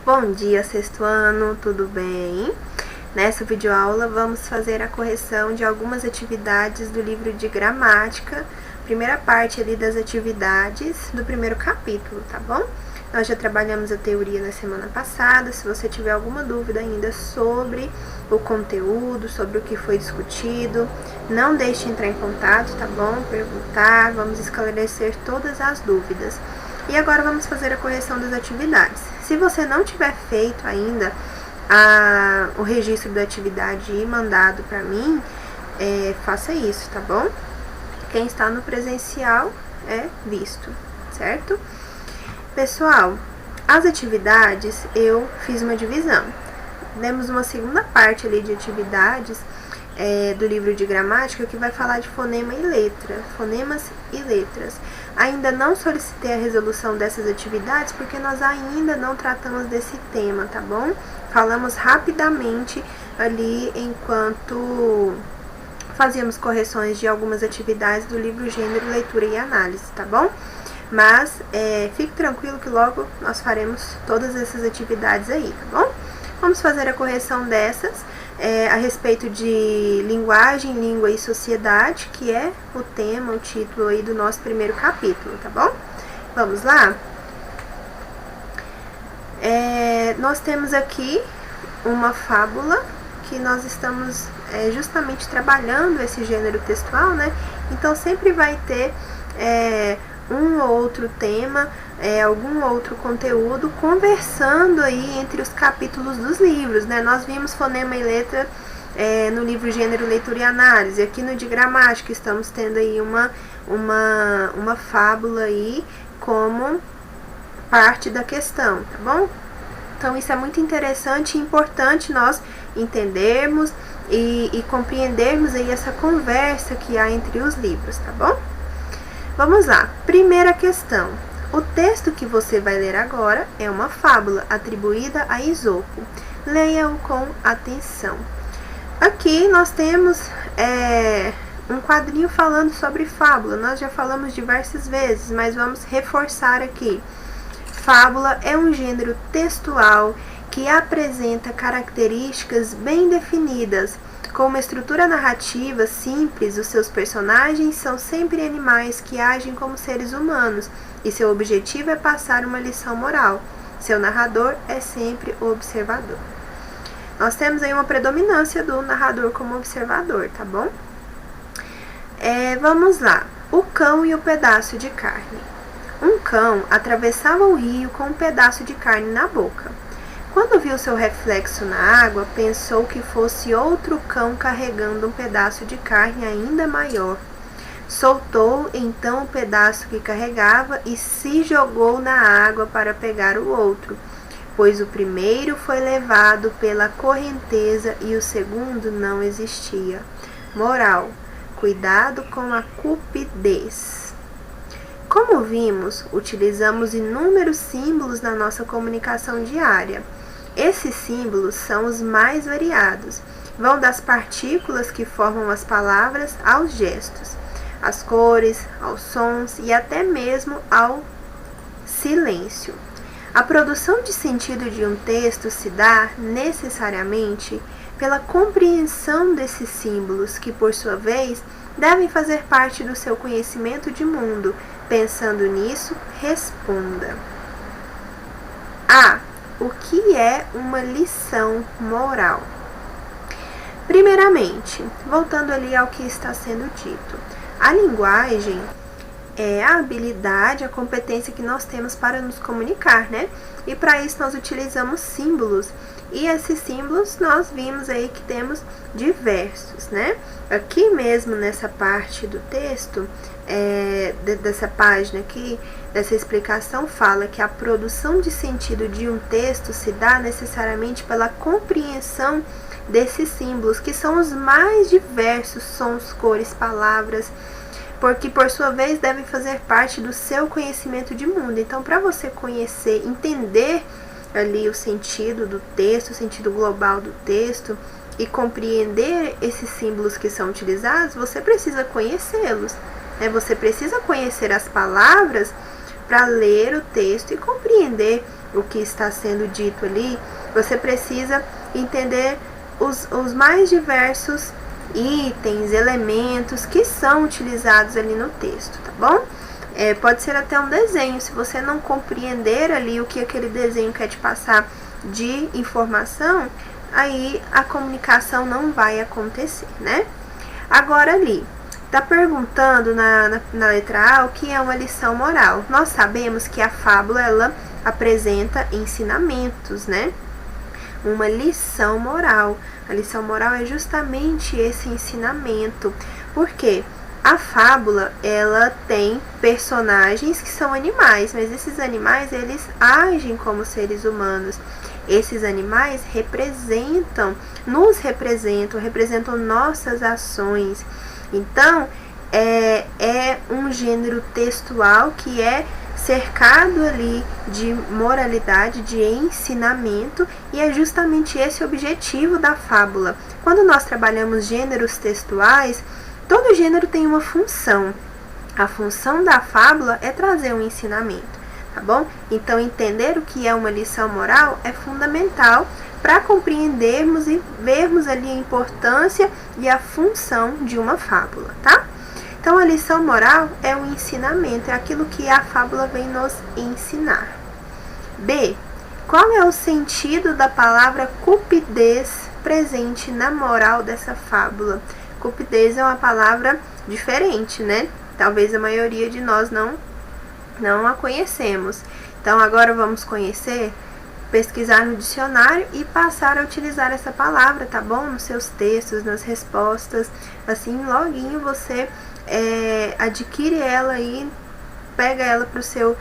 Bom dia, sexto ano, tudo bem? Nessa videoaula vamos fazer a correção de algumas atividades do livro de gramática, primeira parte ali das atividades do primeiro capítulo, tá bom? Nós já trabalhamos a teoria na semana passada. Se você tiver alguma dúvida ainda sobre o conteúdo, sobre o que foi discutido, não deixe de entrar em contato, tá bom? Perguntar, vamos esclarecer todas as dúvidas. E agora vamos fazer a correção das atividades. Se você não tiver feito ainda o registro da atividade e mandado para mim, faça isso, tá bom? Quem está no presencial é visto, certo? Pessoal, as atividades eu fiz uma divisão. Temos uma segunda parte ali de atividades do livro de gramática que vai falar de fonema e letra, fonemas e letras. Ainda não solicitei a resolução dessas atividades porque nós ainda não tratamos desse tema, tá bom? Falamos rapidamente ali enquanto fazíamos correções de algumas atividades do livro Gênero, Leitura e Análise, tá bom? Mas fique tranquilo que logo nós faremos todas essas atividades aí, tá bom? Vamos fazer a correção dessas a respeito de linguagem, língua e sociedade, que é o tema, o título aí do nosso primeiro capítulo, tá bom? Vamos lá? Nós temos aqui uma fábula que nós estamos justamente trabalhando esse gênero textual, né? Então sempre vai ter um ou outro tema, algum outro conteúdo conversando aí entre os capítulos dos livros, né? Nós vimos fonema e letra no livro Gênero, Leitura e Análise. Aqui no de gramática estamos tendo aí uma fábula aí como parte da questão, tá bom? Então isso é muito interessante e importante nós entendermos e compreendermos aí essa conversa que há entre os livros, tá bom? Vamos lá, primeira questão. O texto que você vai ler agora é uma fábula atribuída a Esopo. Leia-o com atenção. Aqui nós temos um quadrinho falando sobre fábula. Nós já falamos diversas vezes, mas vamos reforçar aqui. Fábula é um gênero textual que apresenta características bem definidas. Com uma estrutura narrativa simples, os seus personagens são sempre animais que agem como seres humanos e seu objetivo é passar uma lição moral. Seu narrador é sempre o observador. Nós temos aí uma predominância do narrador como observador, tá bom? Vamos lá. O cão e o pedaço de carne. Um cão atravessava o rio com um pedaço de carne na boca. Quando viu seu reflexo na água, pensou que fosse outro cão carregando um pedaço de carne ainda maior. Soltou então o pedaço que carregava e se jogou na água para pegar o outro, pois o primeiro foi levado pela correnteza e o segundo não existia. Moral: cuidado com a cupidez. Como vimos, utilizamos inúmeros símbolos na nossa comunicação diária. Esses símbolos são os mais variados. Vão das partículas que formam as palavras aos gestos, às cores, aos sons e até mesmo ao silêncio. A produção de sentido de um texto se dá, necessariamente, pela compreensão desses símbolos, que, por sua vez, devem fazer parte do seu conhecimento de mundo. Pensando nisso, responda. A. O que é uma lição moral? Primeiramente, voltando ali ao que está sendo dito, a linguagem é a habilidade, a competência que nós temos para nos comunicar, né? E para isso nós utilizamos símbolos. E esses símbolos nós vimos aí que temos diversos, né? Aqui mesmo nessa parte do texto, dessa página aqui, dessa explicação, fala que a produção de sentido de um texto se dá necessariamente pela compreensão desses símbolos, que são os mais diversos sons, cores, palavras, porque por sua vez devem fazer parte do seu conhecimento de mundo. Então, para você conhecer, entender ali o sentido do texto, o sentido global do texto e compreender esses símbolos que são utilizados, você precisa conhecê-los, né? Você precisa conhecer as palavras para ler o texto e compreender o que está sendo dito ali, você precisa entender os mais diversos itens, elementos que são utilizados ali no texto, tá bom? Pode ser até um desenho, se você não compreender ali o que aquele desenho quer te passar de informação, aí a comunicação não vai acontecer, né? Agora ali, tá perguntando na letra A o que é uma lição moral. Nós sabemos que a fábula, ela apresenta ensinamentos, né? Uma lição moral. A lição moral é justamente esse ensinamento. Por quê? A fábula, ela tem personagens que são animais, mas esses animais, eles agem como seres humanos. Esses animais representam nossas ações. Então, é um gênero textual que é cercado ali de moralidade, de ensinamento, e é justamente esse o objetivo da fábula. Quando nós trabalhamos gêneros textuais, todo gênero tem uma função. A função da fábula é trazer um ensinamento, tá bom? Então, entender o que é uma lição moral é fundamental para compreendermos e vermos ali a importância e a função de uma fábula, tá? Então, a lição moral é um ensinamento, é aquilo que a fábula vem nos ensinar. B. Qual é o sentido da palavra cupidez presente na moral dessa fábula? Cupidez é uma palavra diferente, né? Talvez a maioria de nós não a conhecemos. Então, agora vamos conhecer, pesquisar no dicionário e passar a utilizar essa palavra, tá bom? Nos seus textos, nas respostas. Assim, loguinho você adquire ela aí, pega ela pro seu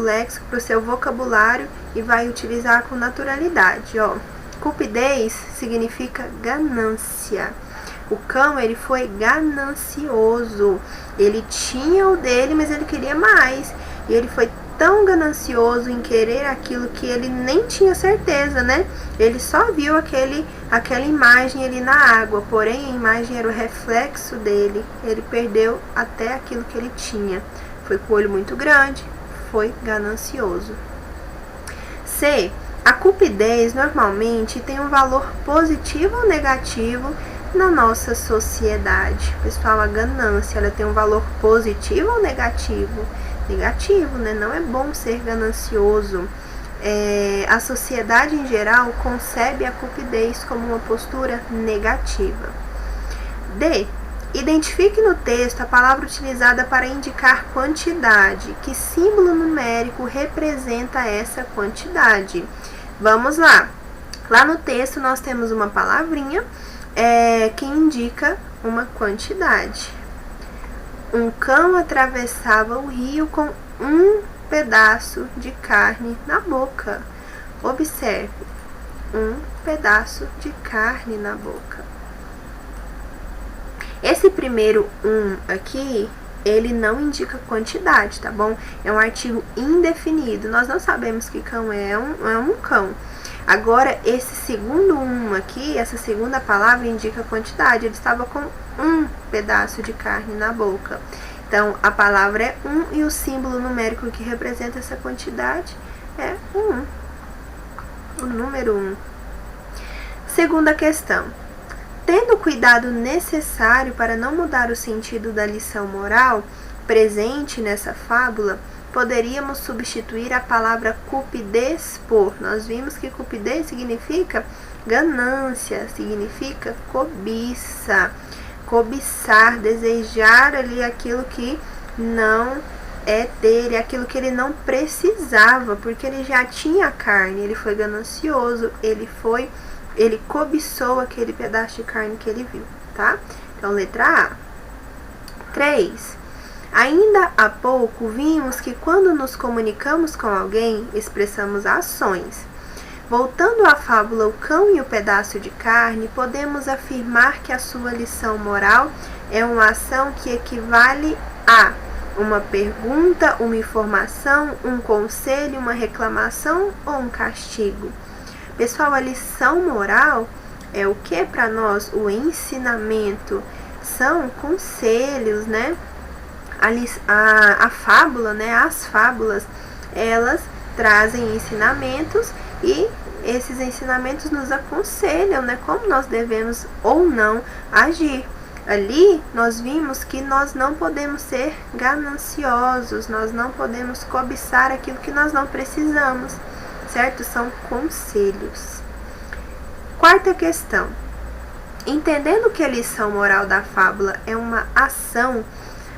léxico, pro seu vocabulário e vai utilizar com naturalidade, ó. Cupidez significa ganância. O cão, ele foi ganancioso. Ele tinha o dele, mas ele queria mais. E ele foi tão ganancioso em querer aquilo que ele nem tinha certeza, né? Ele só viu aquela imagem ali na água, porém a imagem era o reflexo dele. Ele perdeu até aquilo que ele tinha. Foi com o olho muito grande, foi ganancioso. C. A cupidez normalmente tem um valor positivo ou negativo na nossa sociedade. Pessoal, a ganância, ela tem um valor positivo ou negativo? Negativo, né? Não é bom ser ganancioso. A sociedade em geral concebe a cupidez como uma postura negativa. D. Identifique no texto a palavra utilizada para indicar quantidade. Que símbolo numérico representa essa quantidade? Vamos lá. Lá no texto nós temos uma palavrinha que indica uma quantidade. Um cão atravessava o rio com um pedaço de carne na boca. Observe, um pedaço de carne na boca. Esse primeiro aqui, ele não indica quantidade, tá bom? É um artigo indefinido. Nós não sabemos que cão é um cão. Agora, esse segundo aqui, essa segunda palavra indica quantidade. Ele estava com um pedaço de carne na boca. Então, a palavra é e o símbolo numérico que representa essa quantidade é o número 1. Segunda questão. Tendo o cuidado necessário para não mudar o sentido da lição moral presente nessa fábula, poderíamos substituir a palavra cupidez por. Nós vimos que cupidez significa ganância, significa cobiça. Cobiçar, desejar ali aquilo que não é dele, aquilo que ele não precisava, porque ele já tinha carne, ele foi ganancioso, ele cobiçou aquele pedaço de carne que ele viu, tá? Então, letra A. 3. Ainda há pouco vimos que quando nos comunicamos com alguém, expressamos ações. Voltando à fábula O Cão e o Pedaço de Carne, podemos afirmar que a sua lição moral é uma ação que equivale a uma pergunta, uma informação, um conselho, uma reclamação ou um castigo. Pessoal, a lição moral é o que para nós? O ensinamento. São conselhos, né? A fábula, né? As fábulas, elas trazem ensinamentos e esses ensinamentos nos aconselham, né, como nós devemos ou não agir. Ali nós vimos que nós não podemos ser gananciosos, nós não podemos cobiçar aquilo que nós não precisamos, certo? São conselhos. Quarta questão. Entendendo que a lição moral da fábula é uma ação,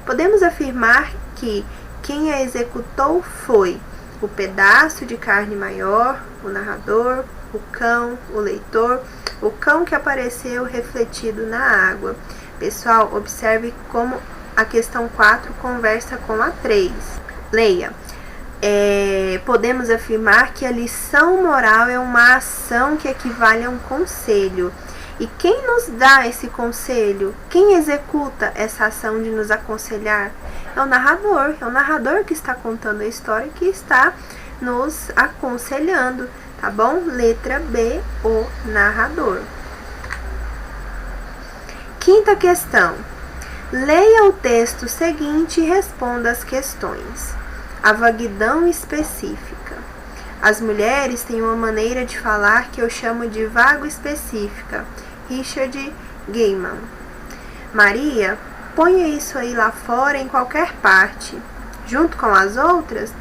podemos afirmar que quem a executou foi o pedaço de carne maior, o narrador, o cão, o leitor, o cão que apareceu refletido na água. Pessoal, observe como a questão 4 conversa com a 3. Leia. Podemos afirmar que a lição moral é uma ação que equivale a um conselho. E quem nos dá esse conselho? Quem executa essa ação de nos aconselhar? É o narrador que está contando a história, que está nos aconselhando, tá bom? Letra B, o narrador. Quinta questão. Leia o texto seguinte e responda as questões. A vaguidão específica. As mulheres têm uma maneira de falar que eu chamo de vago específica. Richard Gaiman. Maria, ponha isso aí lá fora em qualquer parte. Junto com as outras?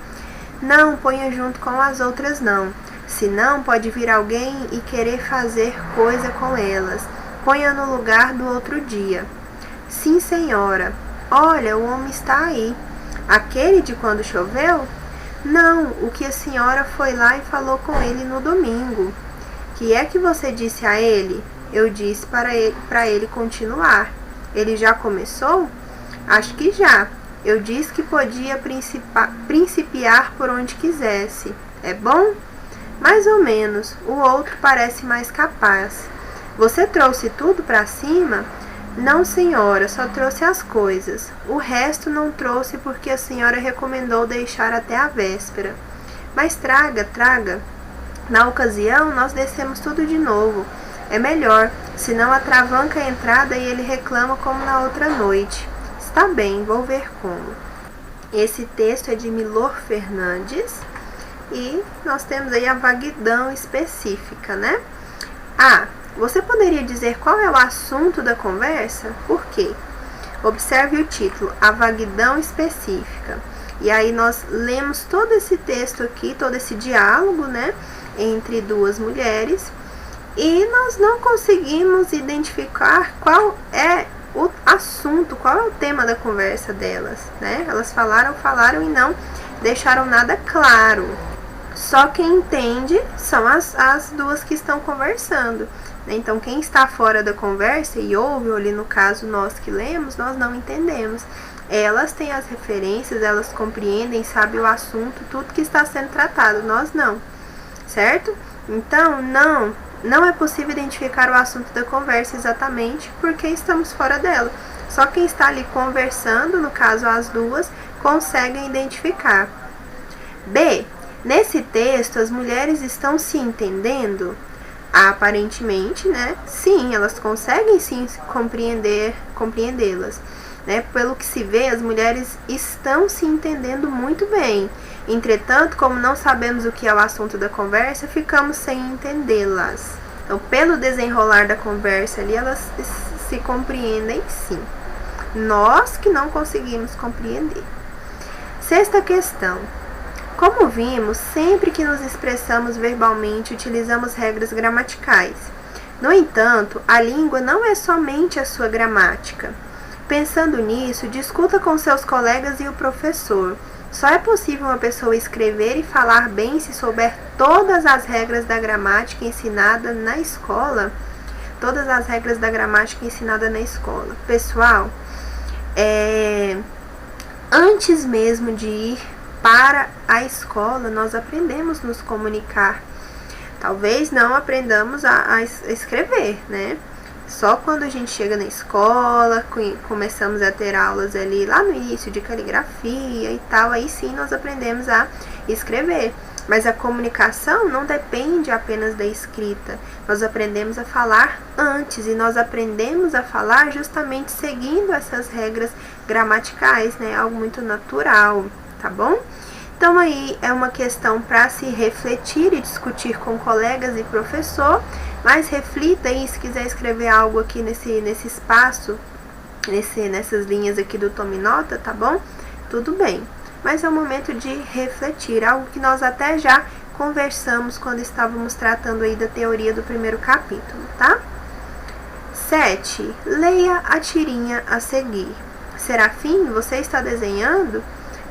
Não, ponha junto com as outras não. Senão pode vir alguém e querer fazer coisa com elas. Ponha no lugar do outro dia. Sim, senhora. Olha, o homem está aí. Aquele de quando choveu? Não, o que a senhora foi lá e falou com ele no domingo. Que é que você disse a ele? Eu disse para ele continuar. Ele já começou? Acho que já. Eu disse que podia principiar por onde quisesse. É bom? Mais ou menos. O outro parece mais capaz. Você trouxe tudo para cima? Não, senhora, só trouxe as coisas. O resto não trouxe porque a senhora recomendou deixar até a véspera. Mas traga. Na ocasião, nós descemos tudo de novo. É melhor, senão atravanca a entrada e ele reclama como na outra noite. Está bem, vou ver como. Esse texto é de Milor Fernandes e nós temos aí a vaguidão específica, né? Você poderia dizer qual é o assunto da conversa? Por quê? Observe o título, a vaguidão específica. E aí nós lemos todo esse texto aqui, todo esse diálogo, né, entre duas mulheres, e nós não conseguimos identificar qual é o assunto, qual é o tema da conversa delas, né? Elas falaram e não deixaram nada claro. Só quem entende são as duas que estão conversando. Então, quem está fora da conversa e ouve, ou ali no caso nós que lemos, nós não entendemos. Elas têm as referências, elas compreendem, sabem o assunto, tudo que está sendo tratado, nós não, certo? Então, não é possível identificar o assunto da conversa exatamente porque estamos fora dela. Só quem está ali conversando, no caso as duas, conseguem identificar. B. Nesse texto, as mulheres estão se entendendo? Aparentemente, né? Sim, elas conseguem sim compreendê-las. Né? Pelo que se vê, as mulheres estão se entendendo muito bem. Entretanto, como não sabemos o que é o assunto da conversa, ficamos sem entendê-las. Então, pelo desenrolar da conversa ali, elas se compreendem sim. Nós que não conseguimos compreender. Sexta questão. Como vimos, sempre que nos expressamos verbalmente, utilizamos regras gramaticais. No entanto, a língua não é somente a sua gramática. Pensando nisso, discuta com seus colegas e o professor. Só é possível uma pessoa escrever e falar bem se souber todas as regras da gramática ensinada na escola? Todas as regras da gramática ensinada na escola. Pessoal, antes mesmo de ir para a escola, nós aprendemos a nos comunicar. Talvez não aprendamos a escrever, né? Só quando a gente chega na escola, começamos a ter aulas ali lá no início de caligrafia e tal, aí sim nós aprendemos a escrever. Mas a comunicação não depende apenas da escrita. Nós aprendemos a falar antes e nós aprendemos a falar justamente seguindo essas regras gramaticais, né? Algo muito natural, tá bom? Então aí é uma questão para se refletir e discutir com colegas e professor, mas reflita aí, se quiser escrever algo aqui nesse espaço, nessas linhas aqui do Tome Nota, tá bom? Tudo bem, mas é um momento de refletir, algo que nós até já conversamos quando estávamos tratando aí da teoria do primeiro capítulo, tá? 7. Leia a tirinha a seguir. Serafim, você está desenhando?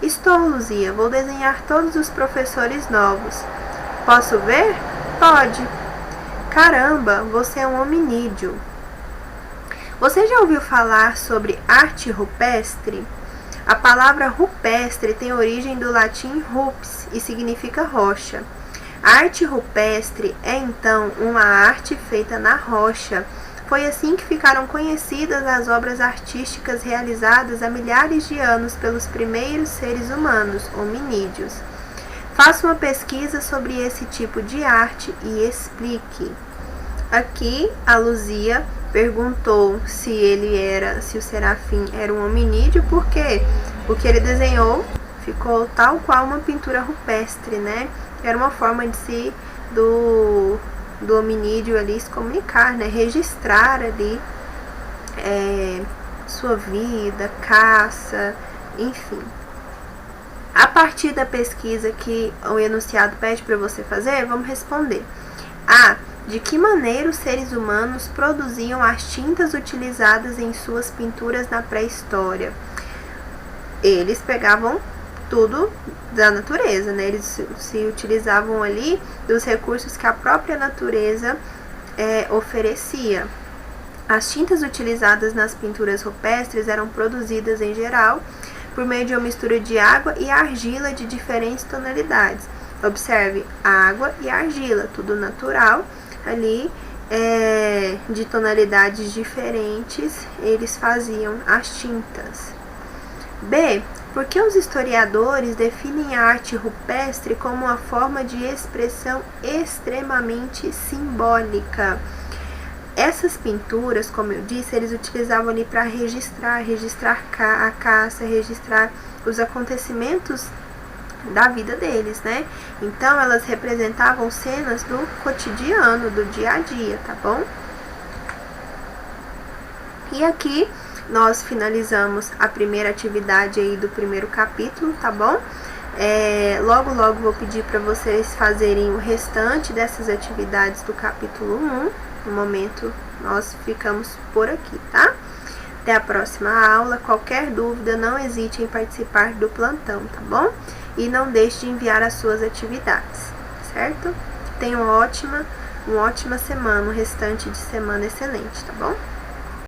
Estou, Luzia. Vou desenhar todos os professores novos. Posso ver? Pode. Caramba, você é um hominídeo. Você já ouviu falar sobre arte rupestre? A palavra rupestre tem origem do latim rups e significa rocha. A arte rupestre é então uma arte feita na rocha. Foi assim que ficaram conhecidas as obras artísticas realizadas há milhares de anos pelos primeiros seres humanos, hominídeos. Faça uma pesquisa sobre esse tipo de arte e explique. Aqui a Luzia perguntou se o Serafim era um hominídeo, porque o que ele desenhou ficou tal qual uma pintura rupestre, né? Era uma forma do hominídeo ali se comunicar, né? Registrar ali sua vida, caça, enfim. A partir da pesquisa que o enunciado pede para você fazer, vamos responder. A. De que maneira os seres humanos produziam as tintas utilizadas em suas pinturas na pré-história? Eles pegavam tudo da natureza, né? Eles se utilizavam ali dos recursos que a própria natureza oferecia. As tintas utilizadas nas pinturas rupestres eram produzidas em geral por meio de uma mistura de água e argila de diferentes tonalidades. Observe, água e argila, tudo natural, ali de tonalidades diferentes, eles faziam as tintas. B. Por que os historiadores definem a arte rupestre como uma forma de expressão extremamente simbólica? Essas pinturas, como eu disse, eles utilizavam ali para registrar a caça, registrar os acontecimentos da vida deles, né? Então, elas representavam cenas do cotidiano, do dia a dia, tá bom? E aqui nós finalizamos a primeira atividade aí do primeiro capítulo, tá bom? Logo vou pedir para vocês fazerem o restante dessas atividades do capítulo 1. No momento, nós ficamos por aqui, tá? Até a próxima aula. Qualquer dúvida, não hesite em participar do plantão, tá bom? E não deixe de enviar as suas atividades, certo? Tenha uma ótima semana, um restante de semana excelente, tá bom?